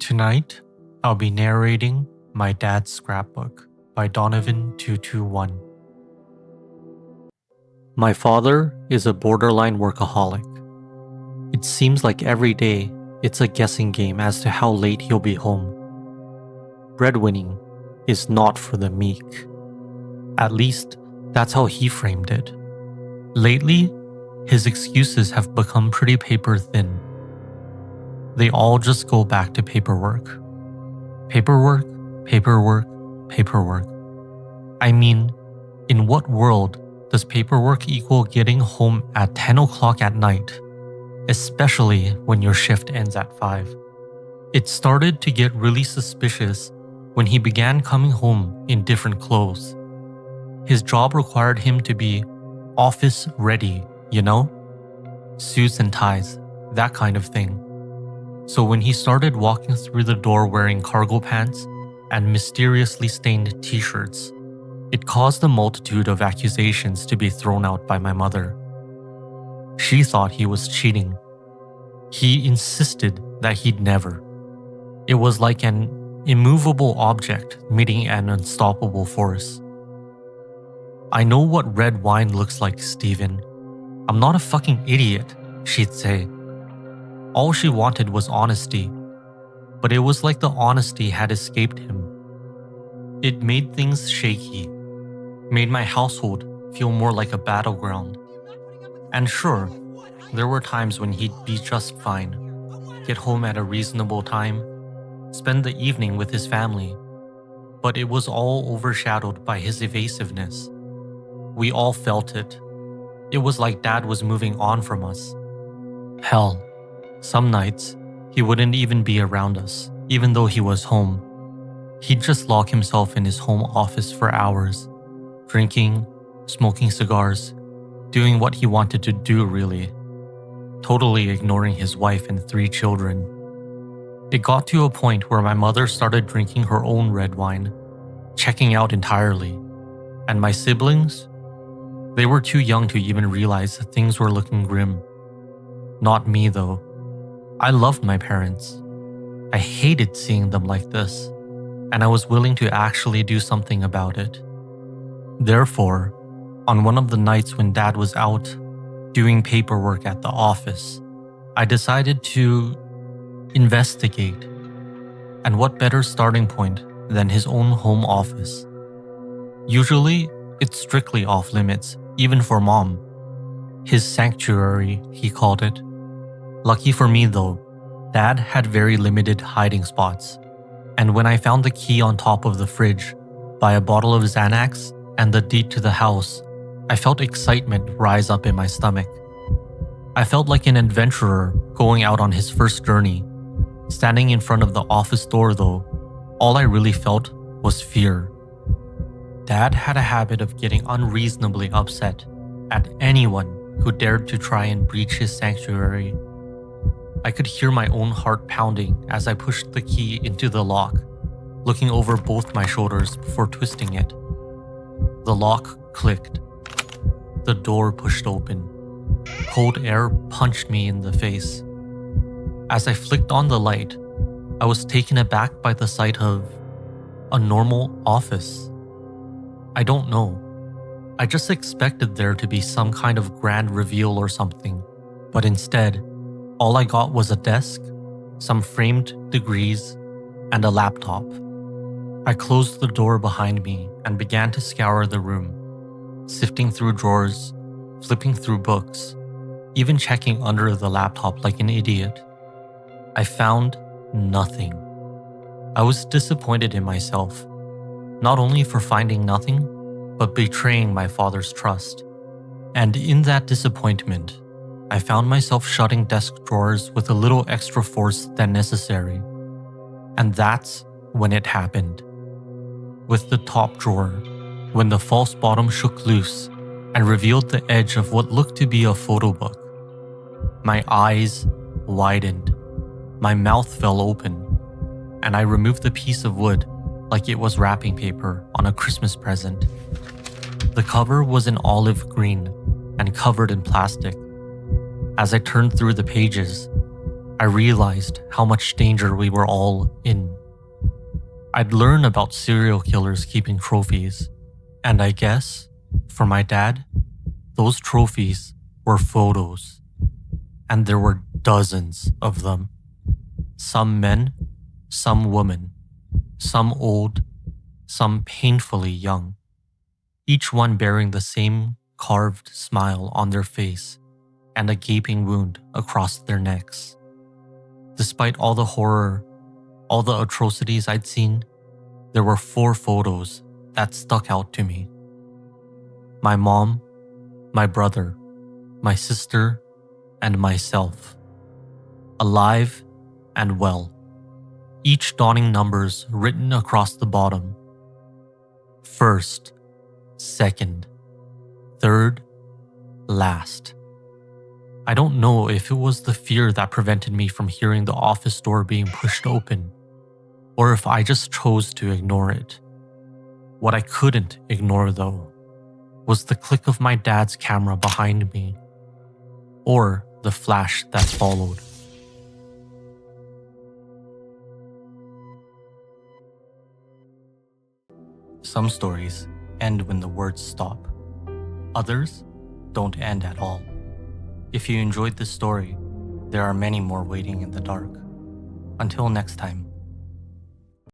Tonight, I'll be narrating My Dad's Scrapbook by Donovan221. My father is a borderline workaholic. It seems like every day it's a guessing game as to how late he'll be home. Breadwinning is not for the meek. At least, that's how he framed it. Lately, his excuses have become pretty paper thin. They all just go back to paperwork. Paperwork, paperwork, paperwork. I mean, in what world does paperwork equal getting home at 10 o'clock at night, especially when your shift ends at 5? It started to get really suspicious when he began coming home in different clothes. His job required him to be office ready, you know? Suits and ties, that kind of thing. So when he started walking through the door wearing cargo pants and mysteriously stained t-shirts, it caused a multitude of accusations to be thrown out by my mother. She thought he was cheating. He insisted that he'd never. It was like an immovable object meeting an unstoppable force. "I know what red wine looks like, Steven. I'm not a fucking idiot," she'd say. All she wanted was honesty, but it was like the honesty had escaped him. It made things shaky, made my household feel more like a battleground. And sure, there were times when he'd be just fine, get home at a reasonable time, spend the evening with his family, but it was all overshadowed by his evasiveness. We all felt it. It was like Dad was moving on from us. Hell, some nights, he wouldn't even be around us, even though he was home. He'd just lock himself in his home office for hours, drinking, smoking cigars, doing what he wanted to do really, totally ignoring his wife and 3 children. It got to a point where my mother started drinking her own red wine, checking out entirely, and my siblings? They were too young to even realize that things were looking grim. Not me though. I loved my parents. I hated seeing them like this, and I was willing to actually do something about it. Therefore, on one of the nights when Dad was out doing paperwork at the office, I decided to investigate. And what better starting point than his own home office? Usually, it's strictly off limits, even for Mom. His sanctuary, he called it. Lucky for me though, Dad had very limited hiding spots, and when I found the key on top of the fridge, by a bottle of Xanax and the deed to the house, I felt excitement rise up in my stomach. I felt like an adventurer going out on his first journey. Standing in front of the office door though, all I really felt was fear. Dad had a habit of getting unreasonably upset at anyone who dared to try and breach his sanctuary. I could hear my own heart pounding as I pushed the key into the lock, looking over both my shoulders before twisting it. The lock clicked. The door pushed open. Cold air punched me in the face. As I flicked on the light, I was taken aback by the sight of a normal office. I don't know. I just expected there to be some kind of grand reveal or something, but instead, all I got was a desk, some framed degrees, and a laptop. I closed the door behind me and began to scour the room, sifting through drawers, flipping through books, even checking under the laptop like an idiot. I found nothing. I was disappointed in myself, not only for finding nothing, but betraying my father's trust. And in that disappointment, I found myself shutting desk drawers with a little extra force than necessary. And that's when it happened. With the top drawer, when the false bottom shook loose and revealed the edge of what looked to be a photo book. My eyes widened, my mouth fell open, and I removed the piece of wood like it was wrapping paper on a Christmas present. The cover was an olive green and covered in plastic. As I turned through the pages, I I realized how much danger we were all in. I'd learn about serial killers keeping trophies, and I guess, for my dad, those trophies were photos. And there were dozens of them. Some men, some women, some old, some painfully young. Each one bearing the same carved smile on their face and a gaping wound across their necks. Despite all the horror, all the atrocities I'd seen, there were 4 photos that stuck out to me. My mom, my brother, my sister, and myself. Alive and well. Each donning numbers written across the bottom. First, second, third, last. I don't know if it was the fear that prevented me from hearing the office door being pushed open, or if I just chose to ignore it. What I couldn't ignore, though, was the click of my dad's camera behind me, or the flash that followed. Some stories end when the words stop. Others don't end at all. If you enjoyed this story, there are many more waiting in the dark. Until next time.